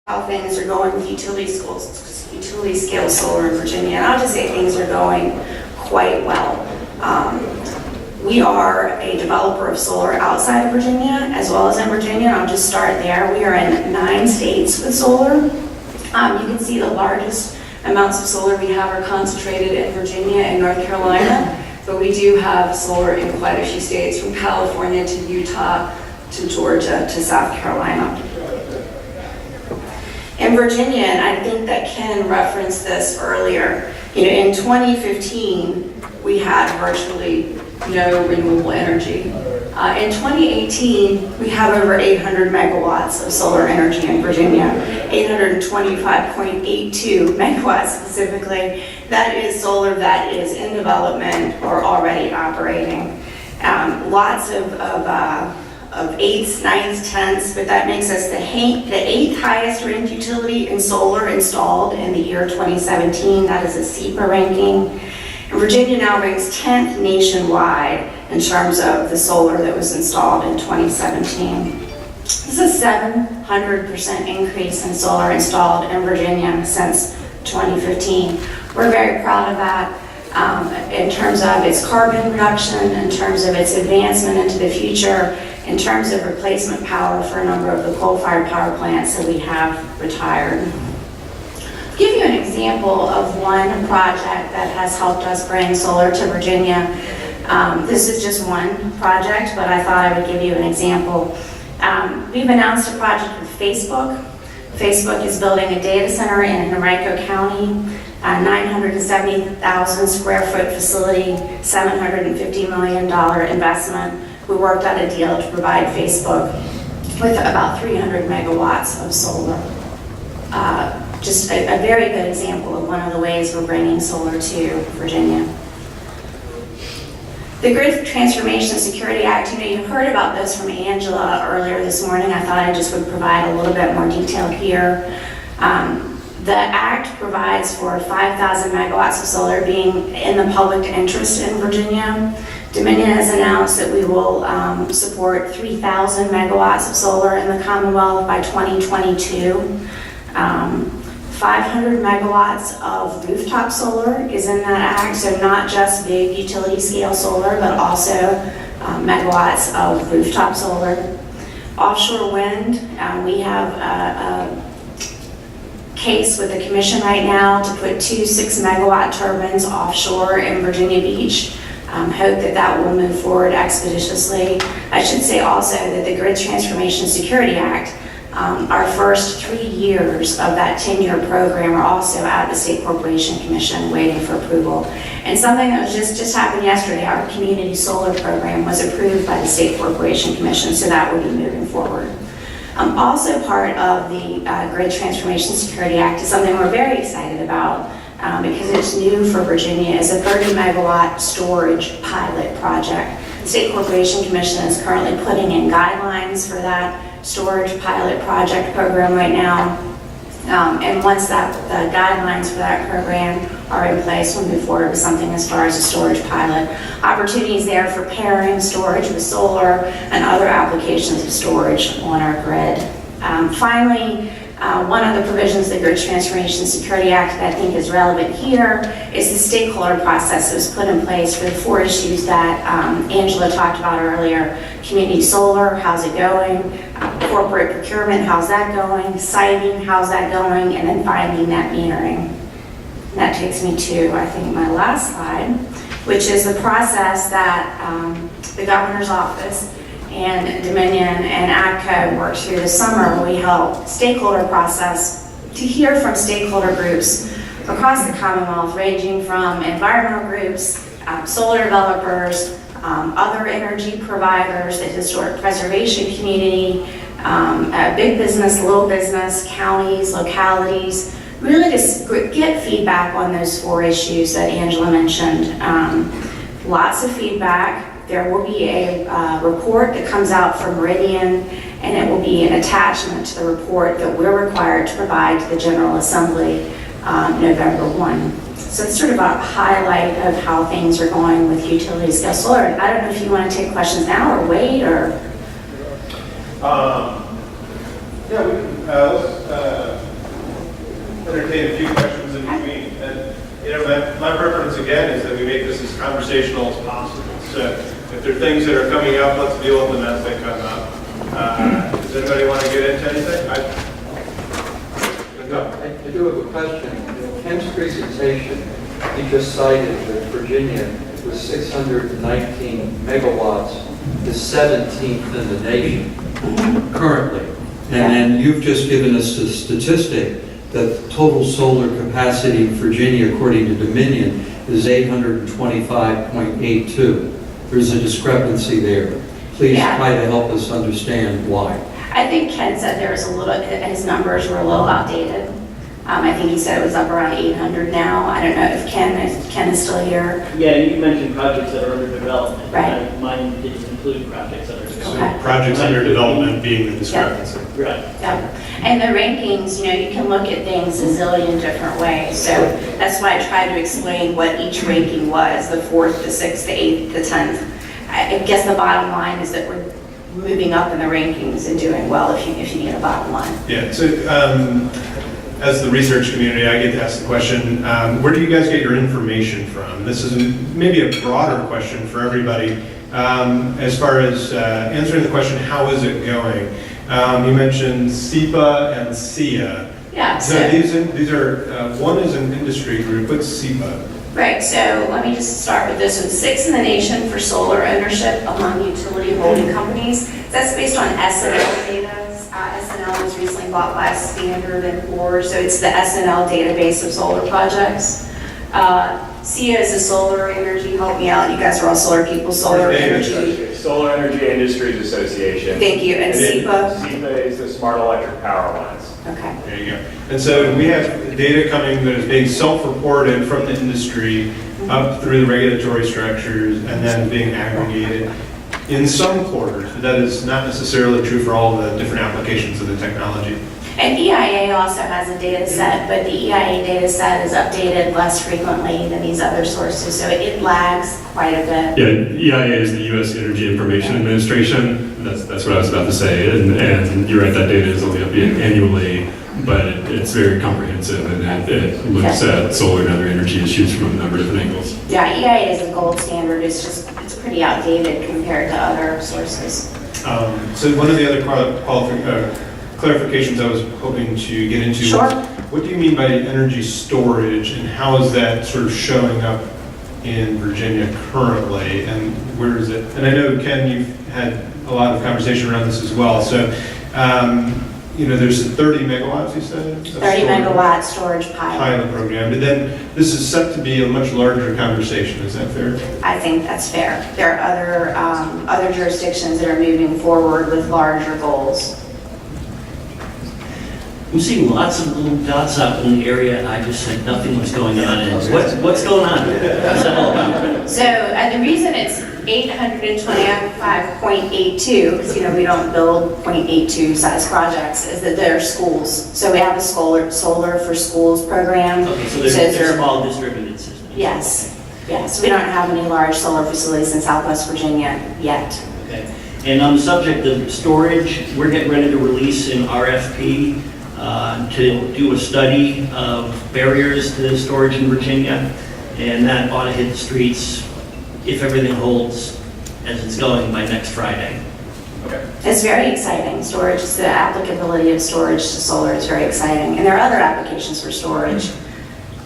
how things are going with utility scale solar in Virginia. And I'll just say things are going quite well. We are a developer of solar outside of Virginia as well as in Virginia. And I'll just start there. We are in 9 states with solar. You can see the largest amounts of solar we have are concentrated in Virginia and North Carolina, but we do have solar in quite a few states, from California to Utah to Georgia to South Carolina. In Virginia, and I think that Ken referenced this earlier, in 2015, we had virtually no renewable energy. In 2018, we have over 800 megawatts of solar energy in Virginia, 825.82 megawatts specifically. That is solar that is in development or already operating. Lots of 8s, 9s, 10s, but that makes us the 8th highest ranked utility in solar installed in the year 2017. That is a SEPA ranking. And Virginia now ranks 10th nationwide in terms of the solar that was installed in 2017. This is a 700% increase in solar installed in Virginia since 2015. We're very proud of that in terms of its carbon reduction, in terms of its advancement into the future, in terms of replacement power for a number of the coal-fired power plants that we have retired. I'll give you an example of one project that has helped us bring solar to Virginia. This is just one project, but I thought I would give you an example. We've announced a project with Facebook. Facebook is building a data center in Henrico County, a 970,000 square foot facility, $750 million investment. We worked out a deal to provide Facebook with about 300 megawatts of solar. Just a very good example of one of the ways we're bringing solar to Virginia. The Grid Transformation and Security Act, you heard about this from Angela earlier this morning. I thought I just would provide a little bit more detail here. The Act provides for 5,000 megawatts of solar being in the public interest in Virginia. Dominion has announced that we will support 3,000 megawatts of solar in the Commonwealth by 2022. 500 megawatts of rooftop solar is in that act, so not just big utility scale solar, but also megawatts of rooftop solar. Offshore wind, we have a case with the commission right now to put 2 6-megawatt turbines offshore in Virginia Beach. Hope that will move forward expeditiously. I should say also that the Grid Transformation and Security Act, our first 3 years of that 10-year program are also at the State Corporation Commission waiting for approval. And something that was just happened yesterday, our community solar program was approved by the State Corporation Commission, so that will be moving forward. Also part of the Grid Transformation and Security Act is something we're very excited about because it's new for Virginia, is a 30-megawatt storage pilot project. The State Corporation Commission is currently putting in guidelines for that storage pilot project program right now. And once the guidelines for that program are in place, we'll move forward with something as far as a storage pilot. Opportunities there for pairing storage with solar and other applications of storage on our grid. Finally, one of the provisions of the Grid Transformation and Security Act that I think is relevant here is the stakeholder process that was put in place for the 4 issues that Angela talked about earlier. Community solar, how's it going? Corporate procurement, how's that going? Siting, how's that going? And then finally, net metering. And that takes me to, I think, my last slide, which is the process that the governor's office and Dominion and AGCO worked through this summer when we held stakeholder process to hear from stakeholder groups across the Commonwealth, ranging from environmental groups, solar developers, other energy providers, the historic preservation community, big business, little business, counties, localities, really just get feedback on those 4 issues that Angela mentioned. Lots of feedback. There will be a report that comes out from Meridian, and it will be an attachment to the report that we're required to provide to the General Assembly November 1. So it's sort of a highlight of how things are going with utility scale solar. I don't know if you want to take questions now or wait, or... Yeah, let's conversational as possible. So if there are things that are coming up, let's deal with them as they come up. Does anybody want to get into anything? I do have a question. In Ken's presentation, he just cited that Virginia was 619 megawatts, the 17th in the nation currently. And then you've just given us a statistic that total solar capacity in Virginia, according to Dominion, is 825.82. There's a discrepancy there. Please try to help us understand why. I think Ken said there was a little, his numbers were a little outdated. I think he said it was up around 800 now. I don't know if Ken is still here. Yeah, you mentioned projects that are under development. Right. Mine didn't include projects that are under development. Okay. Projects under development being the discrepancy. Right. Yeah. And the rankings, you can look at things a zillion different ways. So that's why I tried to explain what each ranking was, the 4th, the 6th, the 8th, the 10th. I guess the bottom line is that we're moving up in the rankings and doing well if you need a bottom line. Yeah, so as the research community, I get to ask the question, where do you guys get your information from? This is maybe a broader question for everybody. As far as answering the question, how is it going? You mentioned SEPA and SIA. Yeah. So these are, one is an industry group. What's SEPA? Right, so let me just start with this one. 6th in the nation for solar ownership among utility holding companies. That's based on SNL data. SNL was recently bought by Standard & Poor's, so it's the SNL database of solar projects. SIA is a solar energy, help me out, you guys are all solar people, solar energy. Solar Energy Industries Association. Thank you, and SEPA? SEPA is the Smart Electric Power Lines. Okay. There you go. And so we have data coming that is being self-reported from the industry up through the regulatory structures and then being aggregated in some quarters, but that is not necessarily true for all the different applications of the technology. And EIA also has a data set, but the EIA data set is updated less frequently than these other sources, so it lags quite a bit. Yeah, EIA is the U.S. Energy Information Administration. That's what I was about to say, and you're right, that data is only updated annually, but it's very comprehensive, and it looks at solar and other energy issues from a number of different angles. Yeah, EIA is a gold standard. It's pretty outdated compared to other sources. So one of the other clarifications I was hoping to get into. Sure. What do you mean by energy storage, and how is that sort of showing up in Virginia currently, and where is it? And I know, Ken, you've had a lot of conversation around this as well. So, there's 30 megawatts, you said? 30 megawatt storage pilot program. But then this is set to be a much larger conversation. Is that fair? I think that's fair. There are other jurisdictions that are moving forward with larger goals. I'm seeing lots of little dots out in the area. I just said nothing was going on. What's going on? What's that all about? So the reason it's 825.82, because we don't build 0.82 size projects, is that they're schools. So we have a solar for schools program. Okay, so they're small distributed systems. Yes. Yes. We don't have any large solar facilities in Southwest Virginia yet. Okay. And on the subject of storage, we're getting ready to release an RFP to do a study of barriers to storage in Virginia, and that ought to hit the streets if everything holds as it's going by next Friday. Okay. It's very exciting. Storage, the applicability of storage to solar is very exciting. And there are other applications for storage.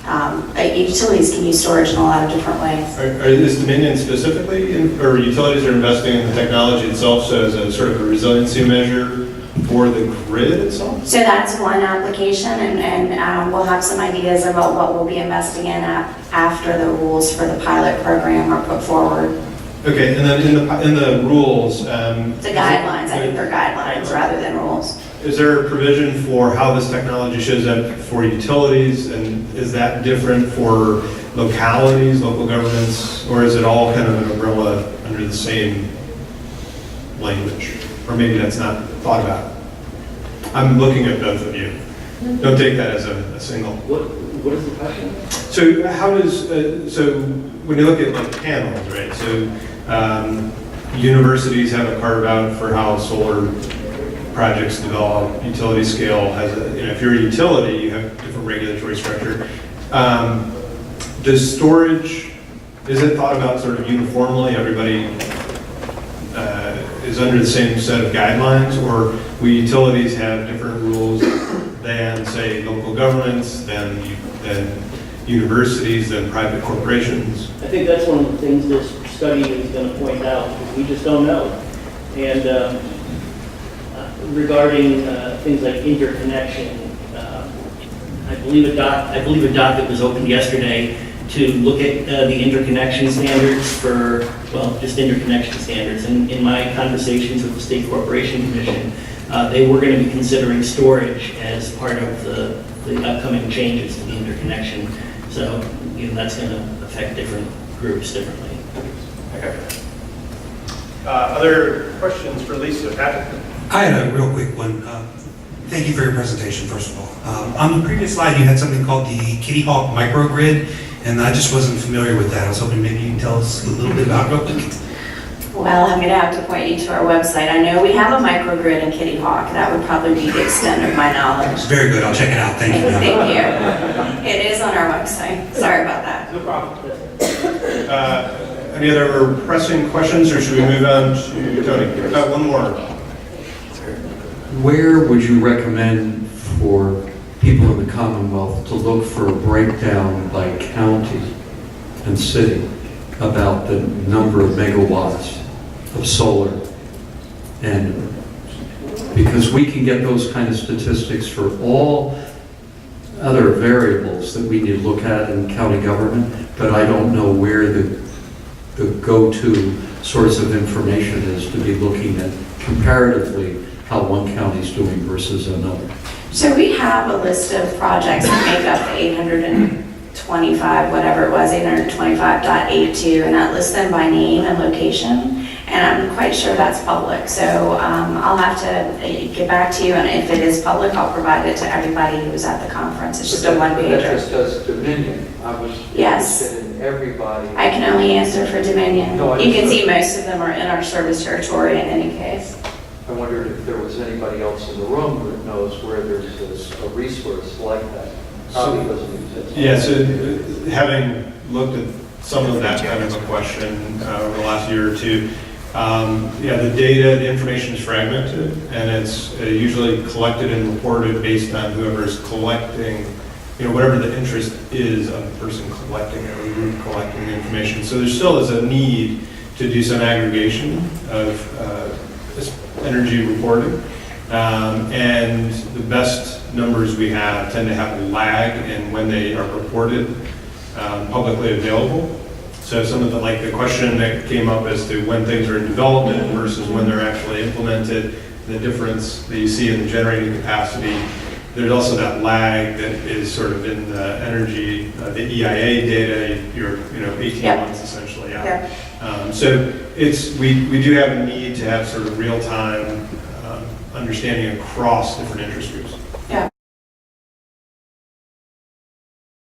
Utilities can use storage in a lot of different ways. Is Dominion specifically, or utilities are investing in the technology itself, so as a sort of a resiliency measure for the grid itself? So that's one application, and we'll have some ideas about what we'll be investing in after the rules for the pilot program are put forward. Okay, and then in the rules... The guidelines, I think they're guidelines rather than rules. Is there a provision for how this technology shows up for utilities, and is that different for localities, local governments, or is it all kind of an umbrella under the same language? Or maybe that's not thought about. I'm looking at both of you. Don't take that as a single. What is the question? So how does, so when you look at like panels, right? So universities have a carve out for how solar projects develop. Utility scale has if you're a utility, you have different regulatory structure. Does storage is it thought about sort of uniformly, everybody is under the same set of guidelines, or we utilities have different rules than, say, local governments, than universities, than private corporations? I think that's one of the things this study is going to point out, because we just don't know. And regarding things like interconnection, I believe a docket was opened yesterday to look at the interconnection standards for, well, just interconnection standards. And in my conversations with the State Corporation Commission, they were going to be considering storage as part of the upcoming changes to the interconnection. So, that's going to affect different groups differently. Okay. Other questions for Lisa? Patrick? I had a real quick one. Thank you for your presentation, first of all. On the previous slide, you had something called the Kitty Hawk microgrid, and I just wasn't familiar with that. I was hoping maybe you can tell us a little bit about it. Well, I'm going to have to point you to our website. I know we have a microgrid in Kitty Hawk. That would probably be the extent of my knowledge. Very good. I'll check it out. Thank you. Thank you. It is on our website. Sorry about that. No problem. Any other pressing questions, or should we move on to Tony? One more. Where would you recommend for people in the Commonwealth to look for a breakdown by county and city about the number of megawatts of solar? And because we can get those kind of statistics for all other variables that we need to look at in county government, but I don't know where the go-to source of information is to be looking at comparatively how one county is doing versus another. So we have a list of projects that make up the 825, whatever it was, 825.82, and that lists them by name and location. And I'm quite sure that's public. So I'll have to get back to you, and if it is public, I'll provide it to everybody who was at the conference. It's just a That one-pager. just does Dominion. I was Yes. interested in everybody. I can only answer for Dominion. No, I You can understand. see most of them are in our service territory in any case. I wondered if there was anybody else in the room that knows where there's a resource like that. Probably doesn't exist. Yeah, so having looked at some of that kind of a question over the last year or two, the data, the information is fragmented, and it's usually collected and reported based on whoever's collecting, whatever the interest is of the person collecting it or the group collecting the information. So there still is a need to do some aggregation of energy reporting. And the best numbers we have tend to have a lag in when they are reported publicly available. So some of the question that came up as to when things are in development versus when they're actually implemented, the difference that you see in the generating capacity, there's also that lag that is sort of in the energy, the EIA data, you're 18 Yep. months essentially out. Yep. So we do have a need to have sort of real-time understanding across different interest groups.